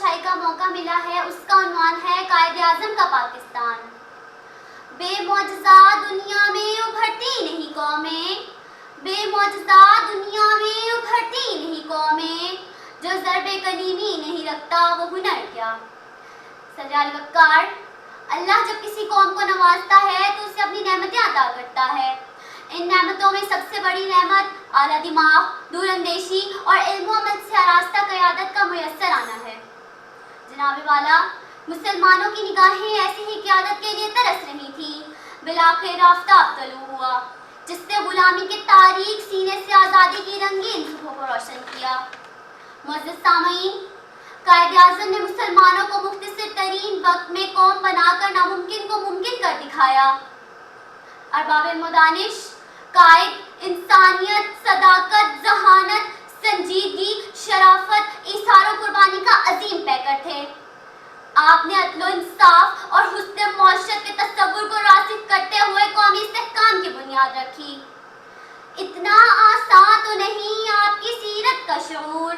اونچائی کا موقع ملا ہے اس کا عنوان ہے قائد اعظم کا پاکستان۔ بے معجزہ دنیا میں ابھرتی نہیں قومیں، بے معجزہ دنیا میں ابھرتی نہیں قومیں، جو ضرب کلیمی نہیں رکھتا وہ ہنر کیا۔ سرجال وقار، اللہ جب کسی قوم کو نوازتا ہے تو اسے اپنی نعمتیں عطا کرتا ہے۔ ان نعمتوں میں سب سے بڑی نعمت اعلیٰ دماغ، دور اندیشی اور علم و عمل سے آراستہ قیادت کا میسر آنا ہے۔ جناب والا، مسلمانوں کی نگاہیں ایسی ہی قیادت کے لیے ترس رہی تھیں۔ بالآخر آفتاب طلوع ہوا جس نے غلامی کے تاریک سینے سے آزادی کی رنگین صبح کو روشن کیا۔ معزز سامعین، قائد اعظم نے مسلمانوں کو مختصر ترین وقت میں قوم بنا کر ناممکن کو ممکن کر دکھایا۔ ارباب مدانش، قائد انسانیت، صداقت، ذہانت، سنجیدگی، شرافت، ایثار و قربانی کا عظیم پیکر تھے۔ آپ نے عدل و انصاف اور حسن معاشرت کے تصور کو راسخ کرتے ہوئے قومی استحکام کی بنیاد رکھی۔ اتنا آسان تو نہیں آپ کی سیرت کا شعور،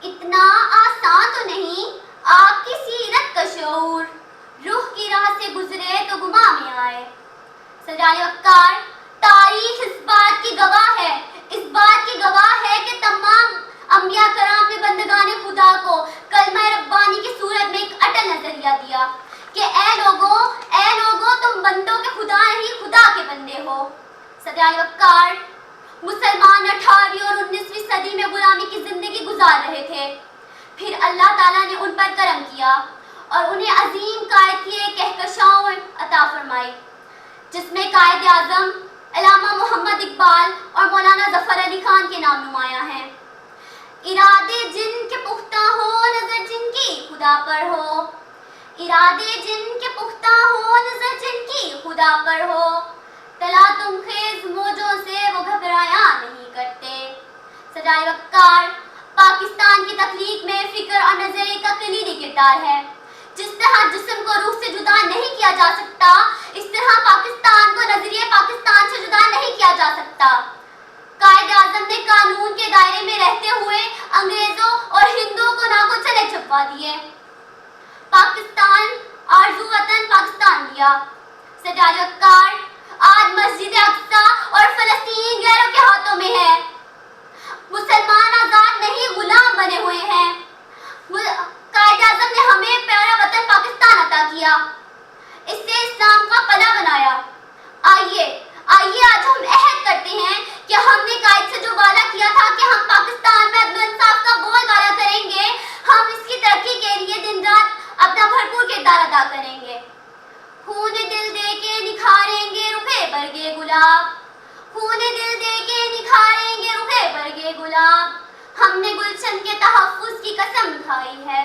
اتنا آسان تو نہیں آپ کی سیرت کا شعور، روح کی راہ سے گزرے تو گما میں آئے۔ سرجال وقار، تاریخ اس بات کی گواہ ہے، اس بات کی گواہ ہے کہ تمام انبیاء کرام نے بندگان خدا کو کلمہ ربانی کی صورت میں ایک اٹل نظریہ دیا کہ اے لوگوں تم بندوں کے خدا نہیں خدا کے بندے ہو۔ سرجال وقار، مسلمان 18ویں اور 19ویں صدی میں غلامی کی زندگی گزار رہے تھے، پھر اللہ تعالیٰ نے ان پر کرم کیا اور انہیں عظیم قائد کی ایک کہکشاں عطا فرمائی جس میں قائد اعظم علامہ محمد اقبال اور مولانا ظفر علی خان کے نام نمایاں ہیں۔ ارادے جن کے پختہ ہو نظر جن کی خدا پر ہو، ارادے جن کے پختہ ہو نظر جن کی خدا پر ہو، تلا تم خیز موجوں سے وہ گھبرایا نہیں کرتے۔ سرجال وقار، پاکستان کی تخلیق میں فکر اور نظریے کا کلیدی کردار ہے۔ جس طرح جسم کو روح سے جدا نہیں کیا جا سکتا، اس طرح پاکستان کو نظریے پاکستان سے جدا نہیں کیا جا سکتا۔ قائد اعظم نے قانون کے دائرے میں رہتے ہوئے انگریزوں اور ہندوؤں کو ناگو چلے چھپوا دیے۔ پاکستان آرزو وطن پاکستان دیا۔ سرجال وقار، آج مسجد اقصی اور فلسطین غیروں کے ہاتھوں میں ہے۔ مسلمان آزاد نہیں غلام بنے ہوئے ہیں۔ قائد اعظم نے ہمیں پیارا وطن پاکستان عطا کیا، اس سے اسلام کا قلعہ بنایا۔ آئیے آج ہم عہد کرتے ہیں کہ ہم نے قائد سے جو وعدہ کیا تھا کہ ہم پاکستان میں عدل و انصاف کا بول بالا کریں گے، ہم اس کی ترقی کے لیے دن رات اپنا بھرپور کردار ادا کریں گے۔ خون دل دے کے نکھاریں گے رخے برگے گلاب، خون دل دے کے نکھاریں گے رخے برگے گلاب، ہم نے گلشن کے تحفظ کی قسم کھائی ہے۔